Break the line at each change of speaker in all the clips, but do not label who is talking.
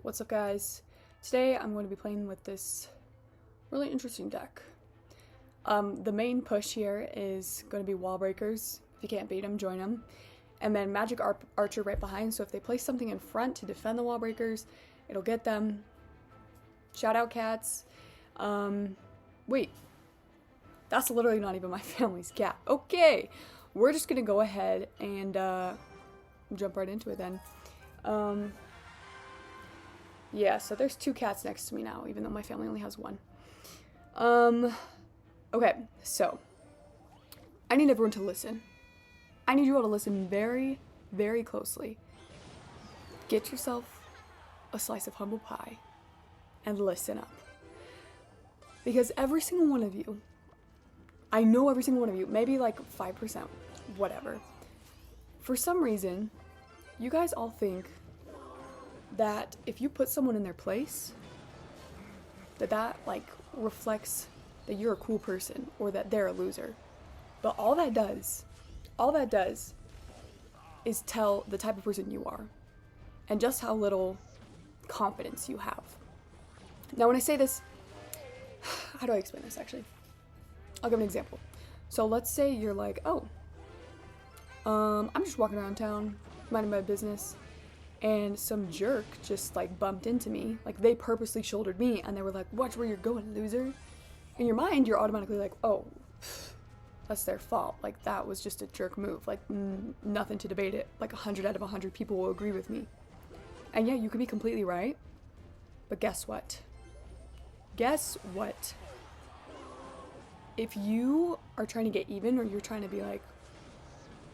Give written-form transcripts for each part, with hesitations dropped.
What's up, guys? Today I'm going to be playing with this really interesting deck. The main push here is going to be wall breakers. If you can't beat them, join them. And then magic archer right behind, so if they place something in front to defend the wall breakers, it'll get them. Shout out cats. Wait. That's literally not even my family's cat. Okay, we're just gonna go ahead and jump right into it then. Yeah, so there's two cats next to me now, even though my family only has one. Okay, so I need everyone to listen. I need you all to listen very, very closely. Get yourself a slice of humble pie and listen up. Because every single one of you, I know every single one of you, maybe like 5%, whatever. For some reason, you guys all think that if you put someone in their place, that like reflects that you're a cool person or that they're a loser. But all that does is tell the type of person you are and just how little confidence you have. Now, when I say this, how do I explain this actually? I'll give an example. So let's say you're like, I'm just walking around town, minding my business, and some jerk just like bumped into me. Like they purposely shouldered me and they were like, watch where you're going, loser. In your mind, you're automatically like, oh, that's their fault. Like that was just a jerk move. Like nothing to debate it. Like 100 out of 100 people will agree with me. And yeah, you could be completely right. But guess what? Guess what? If you are trying to get even or you're trying to be like,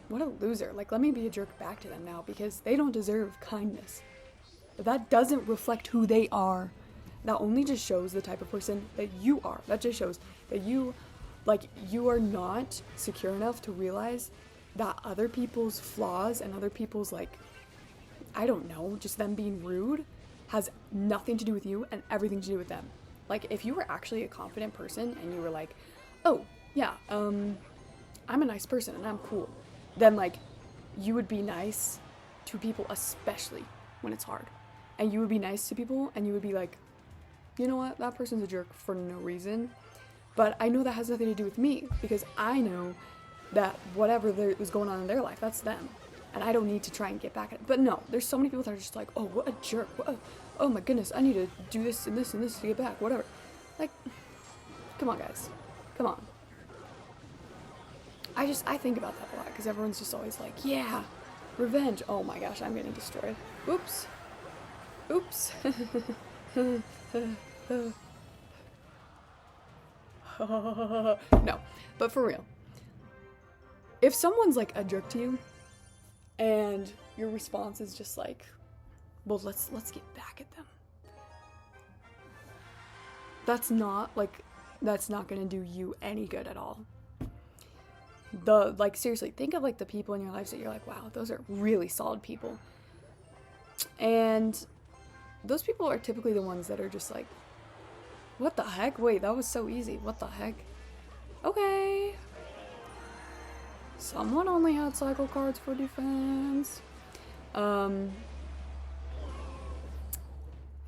what a loser. Like, let me be a jerk back to them now because they don't deserve kindness. But that doesn't reflect who they are. That only just shows the type of person that you are. That just shows that you are not secure enough to realize that other people's flaws and other people's, like, I don't know, just them being rude has nothing to do with you and everything to do with them. Like, if you were actually a confident person and you were like, oh, yeah, I'm a nice person and I'm cool, then like you would be nice to people, especially when it's hard. And you would be nice to people and you would be like, you know what, that person's a jerk for no reason. But I know that has nothing to do with me because I know that whatever was going on in their life, that's them. And I don't need to try and get back at it. But no, there's so many people that are just like, oh, what a jerk. Oh my goodness, I need to do this and this and this to get back, whatever. Like, come on, guys. Come on. I think about that a lot because everyone's just always like, yeah, revenge. Oh my gosh, I'm getting destroyed. Oops. Oops. No, but for real. If someone's like a jerk to you and your response is just like, well, let's get back at them. That's not gonna do you any good at all. Seriously, think of like the people in your lives that you're like, wow, those are really solid people. And those people are typically the ones that are just like, what the heck? Wait, that was so easy. What the heck? Okay. Someone only had cycle cards for defense.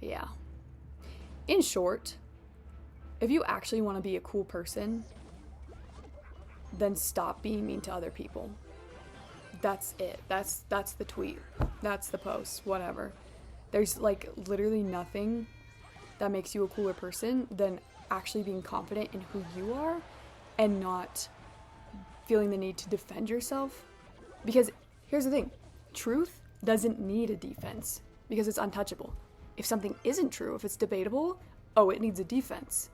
Yeah. In short, if you actually want to be a cool person, then stop being mean to other people. That's it. That's the tweet. That's the post. Whatever. There's like literally nothing that makes you a cooler person than actually being confident in who you are and not feeling the need to defend yourself. Because here's the thing. Truth doesn't need a defense because it's untouchable. If something isn't true, if it's debatable, oh, it needs a defense.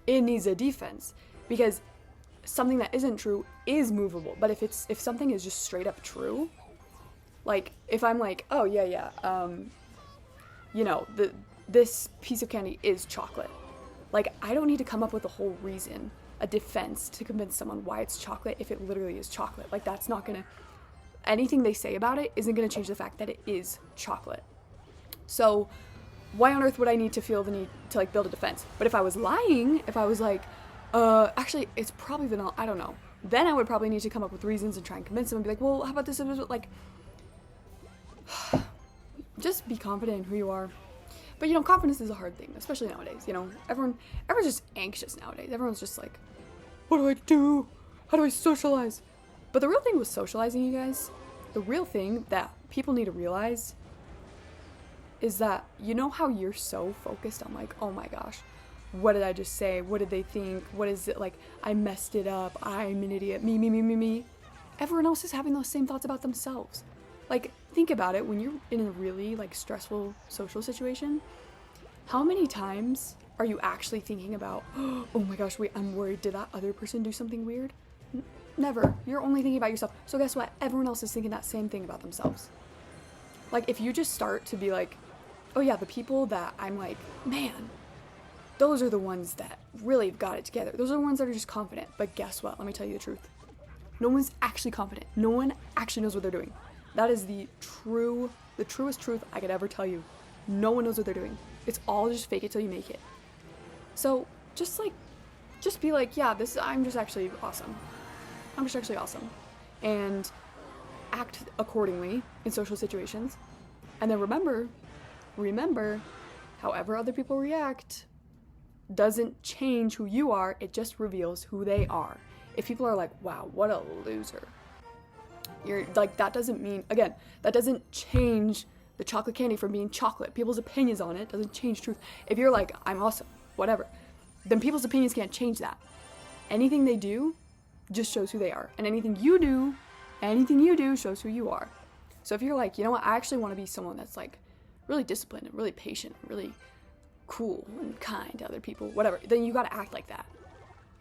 It needs a defense because something that isn't true is movable. But if something is just straight up true, like if I'm like, oh yeah, this piece of candy is chocolate. Like I don't need to come up with a whole reason, a defense to convince someone why it's chocolate if it literally is chocolate. Like that's not gonna, anything they say about it isn't gonna change the fact that it is chocolate. So why on earth would I need to feel the need to like build a defense? But if I was lying, if I was like, actually, it's probably vanilla, I don't know. Then I would probably need to come up with reasons and try and convince them and be like, well, how about this? Like, just be confident in who you are. But, you know, confidence is a hard thing, especially nowadays, you know. Everyone's just anxious nowadays. Everyone's just like, what do I do? How do I socialize? But the real thing with socializing, you guys, the real thing that people need to realize is that, you know how you're so focused on like, oh my gosh, what did I just say? What did they think? What is it? Like, I messed it up. I'm an idiot. Me. Everyone else is having those same thoughts about themselves. Like, think about it. When you're in a really, like, stressful social situation, how many times are you actually thinking about, oh my gosh, wait, I'm worried. Did that other person do something weird? Never. You're only thinking about yourself. So guess what? Everyone else is thinking that same thing about themselves. Like, if you just start to be like, oh yeah, the people that I'm like, man, those are the ones that really got it together. Those are the ones that are just confident. But guess what? Let me tell you the truth. No one's actually confident. No one actually knows what they're doing. That is the truest truth I could ever tell you. No one knows what they're doing. It's all just fake it till you make it. So just be like, yeah, I'm just actually awesome. I'm just actually awesome. And act accordingly in social situations. And then remember, however other people react doesn't change who you are, it just reveals who they are. If people are like, wow, what a loser, you're like, that doesn't change the chocolate candy from being chocolate. People's opinions on it doesn't change truth. If you're like, I'm awesome, whatever, then people's opinions can't change that. Anything they do just shows who they are. And anything you do shows who you are. So if you're like, you know what, I actually want to be someone that's like really disciplined and really patient, really cool and kind to other people, whatever, then you gotta act like that,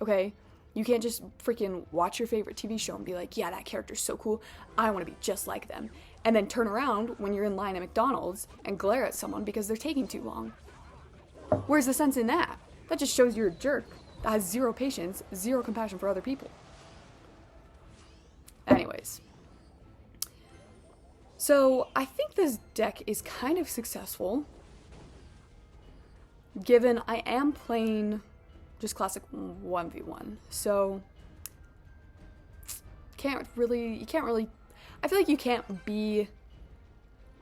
okay? You can't just freaking watch your favorite TV show and be like, yeah, that character's so cool, I want to be just like them, and then turn around when you're in line at McDonald's and glare at someone because they're taking too long. Where's the sense in that? That just shows you're a jerk that has zero patience, zero compassion for other people. Anyways, so I think this deck is kind of successful, given I am playing just classic 1v1, so I feel like you can't be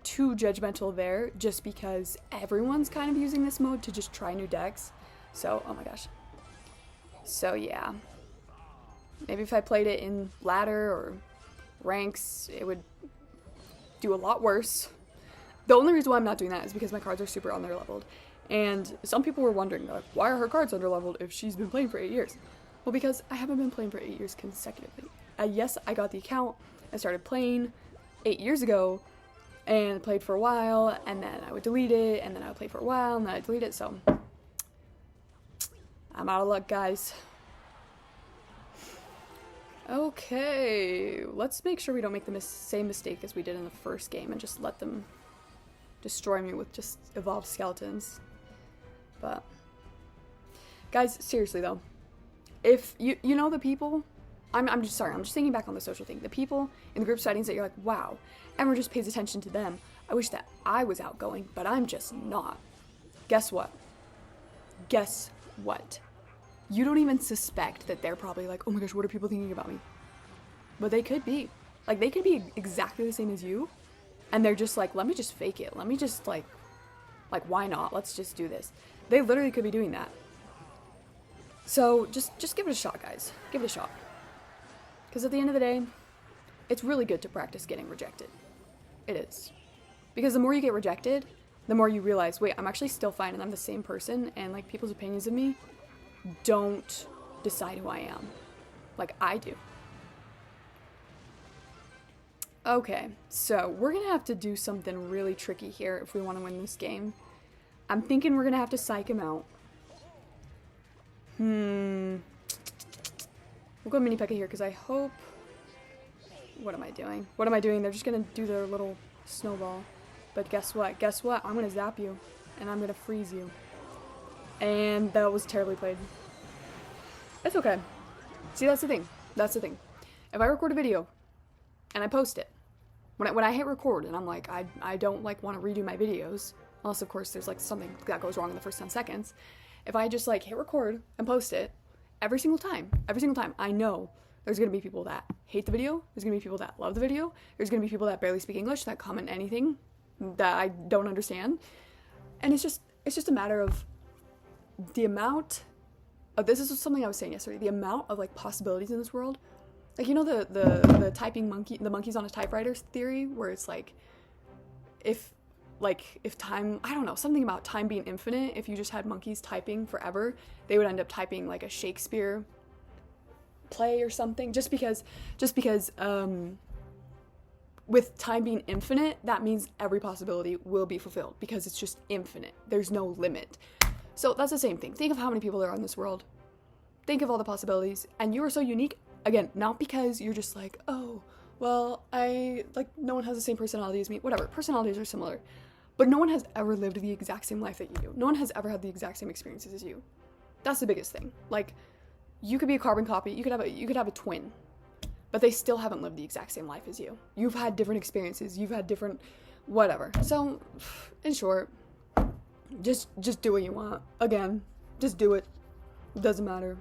too judgmental there just because everyone's kind of using this mode to just try new decks. So, oh my gosh. So yeah, maybe if I played it in ladder or ranks, it would do a lot worse. The only reason why I'm not doing that is because my cards are super underleveled. And some people were wondering, like, why are her cards underleveled if she's been playing for 8 years? Well, because I haven't been playing for 8 years consecutively. Yes, I got the account and started playing 8 years ago and played for a while, and then I would delete it, and then I would play for a while, and then I'd delete it, so I'm out of luck, guys. Okay, let's make sure we don't make the same mistake as we did in the first game and just let them destroy me with just evolved skeletons. But guys, seriously though, if you know the people, I'm just thinking back on the social thing, the people in the group settings that you're like, wow, everyone just pays attention to them. I wish that I was outgoing, but I'm just not. Guess what? You don't even suspect that they're probably like, oh my gosh, what are people thinking about me? But they could be. Like, they could be exactly the same as you, and they're just like, let me just fake it. Let me just like why not? Let's just do this. They literally could be doing that. So just give it a shot, guys. Give it a shot. Because at the end of the day, it's really good to practice getting rejected. It is. Because the more you get rejected, the more you realize, wait, I'm actually still fine and I'm the same person, and like people's opinions of me don't decide who I am. Like I do. Okay, so we're gonna have to do something really tricky here if we want to win this game. I'm thinking we're gonna have to psych him out. We'll go Mini P.E.K.K.A here because I hope... What am I doing? They're just gonna do their little snowball. But guess what? I'm gonna zap you. And I'm gonna freeze you. And that was terribly played. It's okay. See, that's the thing. If I record a video and I post it, when I hit record and I'm like, I don't like want to redo my videos, unless of course there's like something that goes wrong in the first 10 seconds. If I just like hit record and post it, every single time, I know there's going to be people that hate the video, there's going to be people that love the video, there's going to be people that barely speak English, that comment anything that I don't understand, And it's just a matter of the amount of, this is something I was saying yesterday, the amount of like possibilities in this world. Like, you know, the typing monkey, the monkeys on a typewriter theory, where it's like, if time, I don't know, something about time being infinite, if you just had monkeys typing forever, they would end up typing like a Shakespeare play or something, just because with time being infinite, that means every possibility will be fulfilled, because it's just infinite. There's no limit. So that's the same thing. Think of how many people there are in this world. Think of all the possibilities, and you are so unique. Again, not because you're just like, oh, well, no one has the same personality as me. Whatever, personalities are similar. But no one has ever lived the exact same life that you do. No one has ever had the exact same experiences as you. That's the biggest thing. Like, you could be a carbon copy, you could have a twin, but they still haven't lived the exact same life as you. You've had different experiences, you've had different whatever. So, in short, just do what you want. Again, just do it. It doesn't matter.